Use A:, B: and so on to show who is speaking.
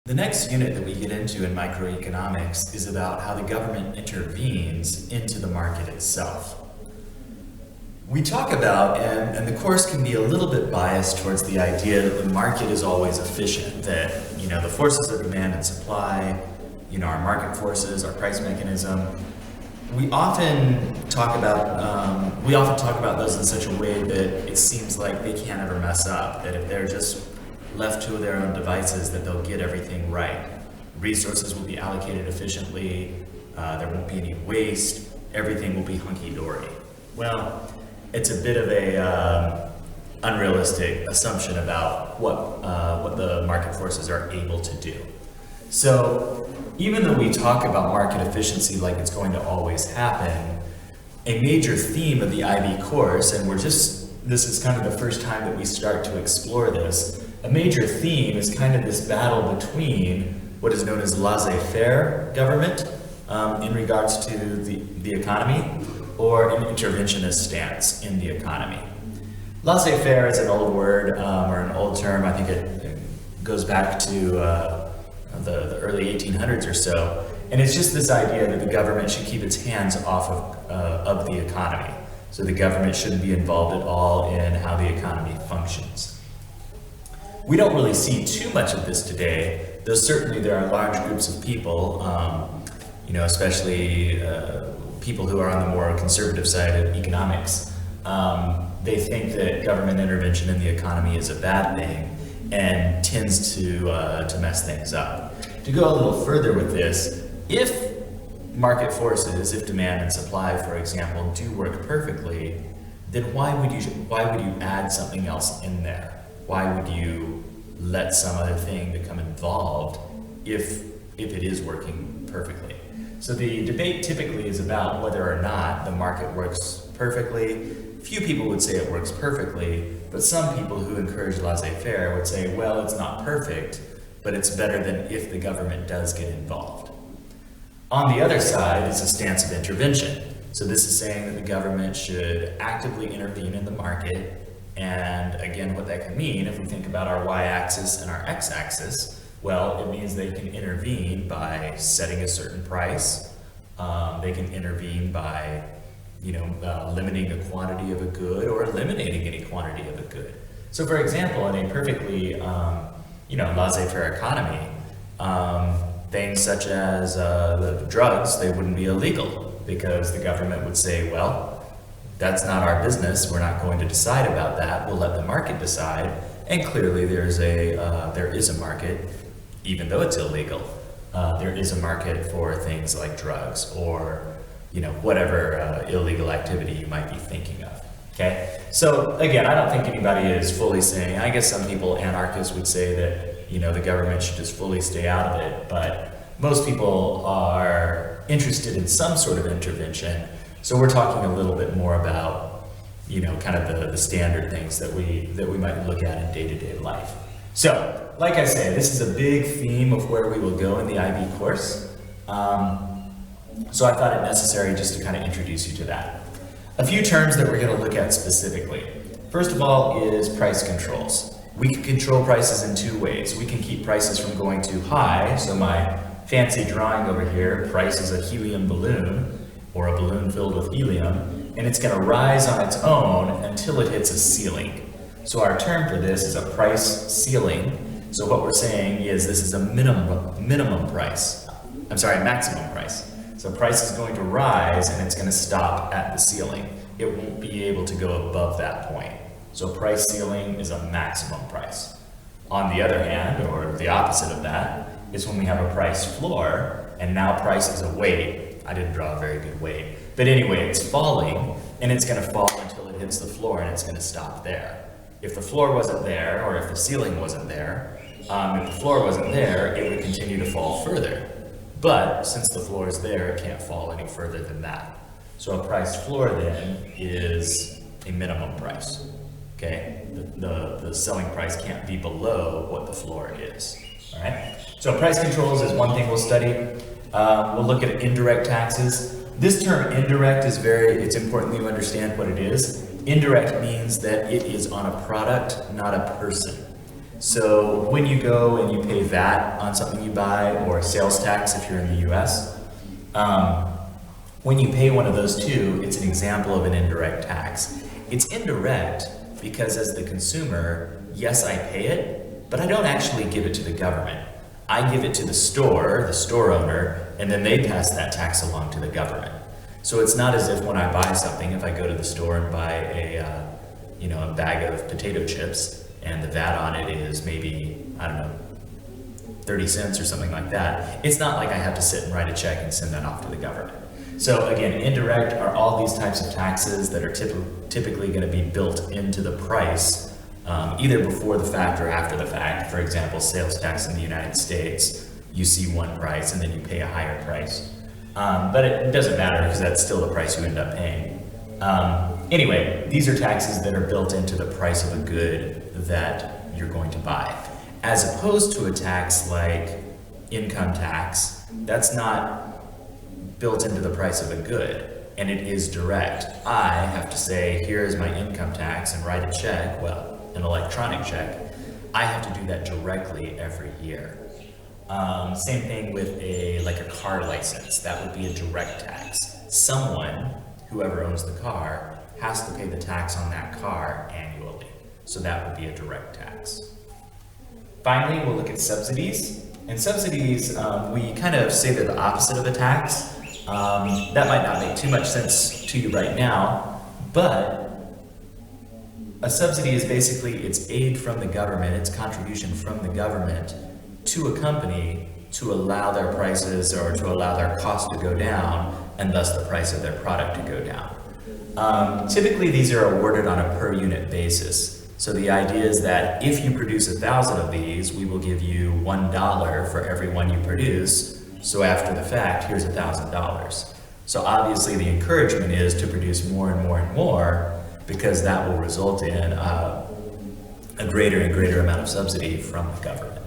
A: The next unit that we get into in microeconomics is about how the government intervenes into the market itself. We talk about, and the course can be a little bit biased towards the idea that the market is always efficient, that, the forces of demand and supply, our market forces, our price mechanism, we often talk about those in such a way that it seems like they can't ever mess up, that if they're just left to their own devices, that they'll get everything right. Resources will be allocated efficiently, there won't be any waste, everything will be hunky-dory. Well, it's a bit of a unrealistic assumption about what the market forces are able to do. So even though we talk about market efficiency like it's going to always happen, a major theme of the IB course, and this is kind of the first time that we start to explore this, a major theme is kind of this battle between what is known as laissez-faire government in regards to the economy, or an interventionist stance in the economy. Laissez-faire is an old word, or an old term. I think it goes back to the early 1800s or so, and it's just this idea that the government should keep its hands off of the economy. So the government shouldn't be involved at all in how the economy functions. We don't really see too much of this today, though certainly there are large groups of people, especially people who are on the more conservative side of economics. They think that government intervention in the economy is a bad thing and tends to mess things up. To go a little further with this, if market forces, if demand and supply, for example, do work perfectly, then why would you add something else in there? Why would you let some other thing become involved if it is working perfectly? So the debate typically is about whether or not the market works perfectly. Few people would say it works perfectly, but some people who encourage laissez-faire would say, well, it's not perfect, but it's better than if the government does get involved. On the other side is a stance of intervention. So this is saying that the government should actively intervene in the market. And again, what that can mean, if we think about our y-axis and our x-axis, well, it means they can intervene by setting a certain price. They can intervene by, limiting the quantity of a good or eliminating any quantity of a good. So, for example, in a perfectly, laissez-faire economy, things such as the drugs, they wouldn't be illegal because the government would say, well, that's not our business. We're not going to decide about that. We'll let the market decide. And clearly, there is a market, even though it's illegal. There is a market for things like drugs or, whatever illegal activity you might be thinking of. Okay. So again, I don't think anybody is fully saying. I guess some people, anarchists, would say that the government should just fully stay out of it. But most people are interested in some sort of intervention. So we're talking a little bit more about, kind of the standard things that we might look at in day-to-day life. So, like I say, this is a big theme of where we will go in the IB course. So I thought it necessary just to kind of introduce you to that. A few terms that we're going to look at specifically. First of all is price controls. We can control prices in two ways. We can keep prices from going too high. So my fancy drawing over here, price is a helium balloon, or a balloon filled with helium, and it's going to rise on its own until it hits a ceiling. So our term for this is a price ceiling. So what we're saying is this is a maximum price. So price is going to rise and it's going to stop at the ceiling. It won't be able to go above that point. So price ceiling is a maximum price. On the other hand, or the opposite of that, is when we have a price floor, and now price is a weight. I didn't draw a very good weight. But anyway, it's falling, and it's going to fall until it hits the floor, and it's going to stop there. If the floor wasn't there, or if the ceiling wasn't there, if the floor wasn't there, it would continue to fall further. But since the floor is there, it can't fall any further than that. So a price floor then is a minimum price. Okay? The selling price can't be below what the floor is. All right? So price controls is one thing we'll study. We'll look at indirect taxes. This term indirect is it's important that you understand what it is. Indirect means that it is on a product, not a person. So when you go and you pay VAT on something you buy, or sales tax if you're in the US, when you pay one of those two, it's an example of an indirect tax. It's indirect because as the consumer, yes, I pay it, but I don't actually give it to the government. I give it to the store owner, and then they pass that tax along to the government. So it's not as if when I buy something, if I go to the store and buy a bag of potato chips, and the VAT on it is maybe, I don't know, 30 cents or something like that. It's not like I have to sit and write a check and send that off to the government. So again, indirect are all these types of taxes that are typically going to be built into the price, either before the fact or after the fact. For example, sales tax in the United States, you see one price and then you pay a higher price. But it doesn't matter because that's still the price you end up paying. Anyway, these are taxes that are built into the price of a good that you're going to buy. As opposed to a tax like income tax, that's not built into the price of a good, and it is direct. I have to say, here is my income tax and write a check, well, an electronic check. I have to do that directly every year. Same thing with a car license. That would be a direct tax. Someone, whoever owns the car, has to pay the tax on that car annually. So that would be a direct tax. Finally, we'll look at subsidies. And subsidies, we kind of say they're the opposite of a tax. That might not make too much sense to you right now, but a subsidy is basically it's aid from the government, it's contribution from the government to a company to allow their prices or to allow their cost to go down, and thus the price of their product to go down. Typically, these are awarded on a per unit basis. So the idea is that if you produce 1,000 of these, we will give you $1 for every one you produce. So after the fact, here's $1,000. So obviously the encouragement is to produce more and more and more, because that will result in a greater and greater amount of subsidy from the government.